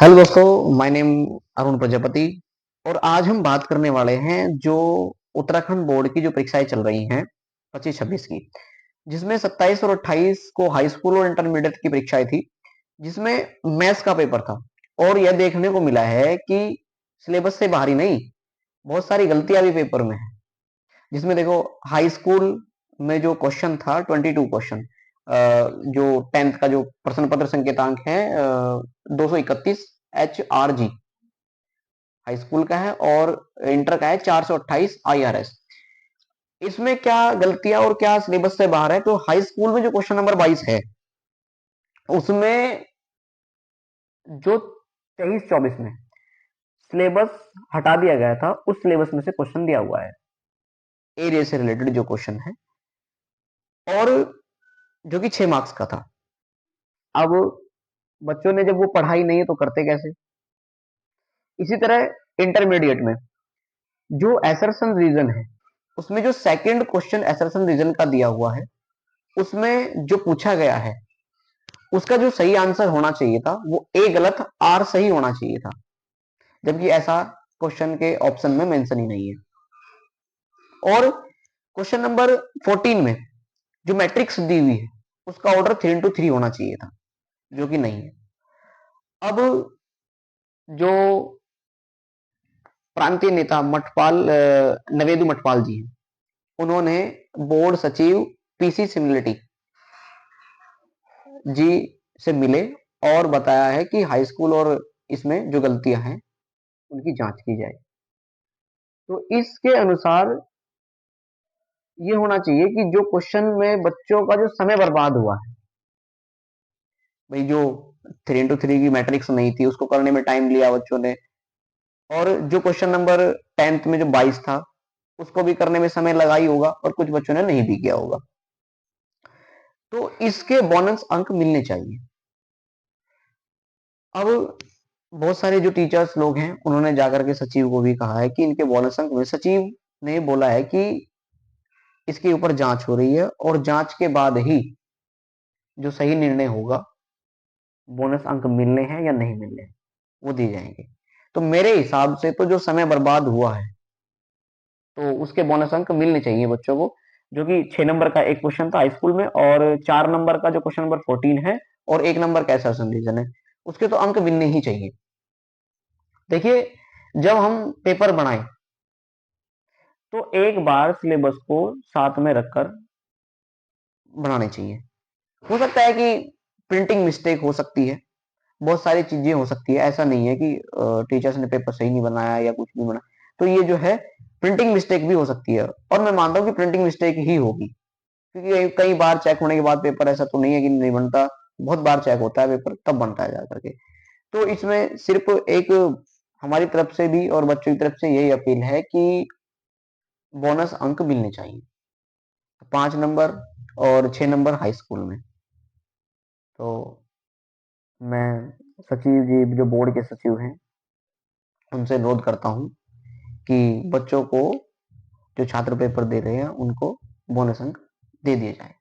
Hello दोस्तों, my name Arun Prajapati. और आज हम बात करने वाले हैं जो उत्तराखंड बोर्ड की जो परीक्षाएं चल रही हैं 25-26 की, जिसमें 27 और 28 को हाई स्कूल और इंटरमीडिएट की परीक्षाएं थी, जिसमें मैथ्स का पेपर था। और यह देखने को मिला है कि सिलेबस से बाहर ही नहीं, बहुत सारी गलतियां भी पेपर में है। जिसमें देखो, हाई स्कूल में जो क्वेश्चन था 22 क्वेश्चन, जो 10th का जो प्रश्न पत्र संकेतांक है 231 HRG हाई स्कूल का है, और इंटर का है 428 IRS। इसमें क्या गलतियां और क्या सिलेबस से बाहर है? तो हाई स्कूल में जो क्वेश्चन नंबर 22 है, उसमें जो 23-24 में सिलेबस हटा दिया गया था, उस सिलेबस में से क्वेश्चन दिया हुआ है, एरिया से रिलेटेड जो क्वेश्चन है, और जो कि 6 मार्क्स का था। अब बच्चों ने जब वो पढ़ाई नहीं है तो करते कैसे? इसी तरह इंटरमीडिएट में जो एसर्शन रीजन है, उसमें जो सेकंड क्वेश्चन एसर्शन रीजन का दिया हुआ है, उसमें जो पूछा गया है, उसका जो सही आंसर होना चाहिए था वो ए गलत आर सही होना चाहिए था, जबकि ऐसा क्वेश्चन के ऑप्शन में मेंशन ही नहीं है। और क्वेश्चन नंबर 14 में जो मैट्रिक्स दी हुई है, उसका ऑर्डर 3 into 3 होना चाहिए था, जो कि नहीं है। अब जो प्रांतीय नेता मठपाल नवेदु मठपाल जी हैं, उन्होंने बोर्ड सचिव पीसी सिमिलिटी जी से मिले और बताया है कि हाई स्कूल और इसमें जो गलतियां हैं उनकी जांच की जाए। तो इसके अनुसार ये होना चाहिए कि जो क्वेश्चन में बच्चों का जो समय बर्बाद हुआ है, भाई जो 3 into 3 की मैट्रिक्स नहीं थी, उसको करने में टाइम लिया बच्चों ने, और जो क्वेश्चन नंबर 10th में जो 22 था, उसको भी करने में समय लगा ही होगा, और कुछ बच्चों ने नहीं भी किया होगा। तो इसके बोनस अंक मिलने चाहिए। अब बहुत सारे जो टीचर्स लोग हैं, उन्होंने जाकर के सचिव को भी कहा है कि इनके बोनस अंक में, सचिव ने बोला है कि इसके ऊपर जांच हो रही है, और जांच के बाद ही जो सही निर्णय होगा, बोनस अंक मिलने हैं या नहीं मिलने हैं, वो दिए जाएंगे। तो मेरे हिसाब से तो जो समय बर्बाद हुआ है, तो उसके बोनस अंक मिलने चाहिए बच्चों को। जो कि 6 नंबर का एक क्वेश्चन था हाई स्कूल में, और 4 नंबर का जो क्वेश्चन नंबर 14 है, और 1 नंबर का ऐसा रीजन है, उसके तो अंक मिलने ही चाहिए। देखिए, जब हम पेपर बनाए तो एक बार सिलेबस को साथ में रखकर बनाने चाहिए। हो सकता है कि प्रिंटिंग मिस्टेक हो सकती है, बहुत सारी चीजें हो सकती है, ऐसा नहीं है कि टीचर्स ने पेपर सही नहीं बनाया या कुछ नहीं बना। तो ये जो है, प्रिंटिंग मिस्टेक भी हो सकती है, और मैं मानता हूँ कि प्रिंटिंग मिस्टेक ही होगी, क्योंकि कई बार चेक होने के बाद पेपर, ऐसा तो नहीं है कि नहीं बनता, बहुत बार चेक होता है पेपर, तब बनता है जाकर के। तो इसमें सिर्फ एक हमारी तरफ से भी और बच्चों की तरफ से यही अपील है कि बोनस अंक मिलने चाहिए, 5 नंबर और 6 नंबर हाई स्कूल में। तो मैं सचिव जी, जो बोर्ड के सचिव हैं, उनसे अनुरोध करता हूँ कि बच्चों को, जो छात्र पेपर दे रहे हैं, उनको बोनस अंक दे दिए जाए।